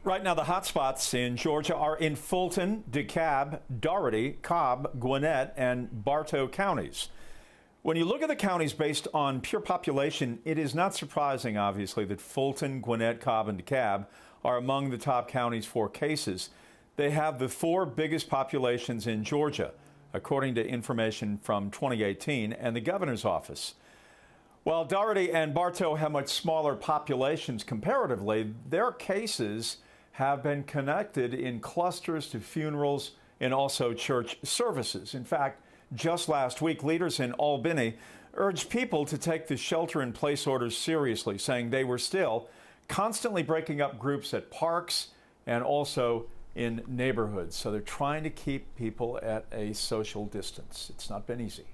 Right now, the hotspots in Georgia are in Fulton, DeKalb, Dougherty, Cobb, Gwinnett, and Bartow counties. When you look at the counties based on pure population, it is not surprising, obviously, that Fulton, Gwinnett, Cobb, and DeKalb are among the top counties for cases. They have the four biggest populations in Georgia, according to information from 2018 and the governor's office. While Dougherty and Bartow have much smaller populations comparatively, their cases have been connected in clusters to funerals and also church services. In fact, just last week, leaders in Albany urged people to take the shelter-in-place orders seriously, saying they were still constantly breaking up groups at parks and also in neighborhoods. So they're trying to keep people at a social distance. It's not been easy.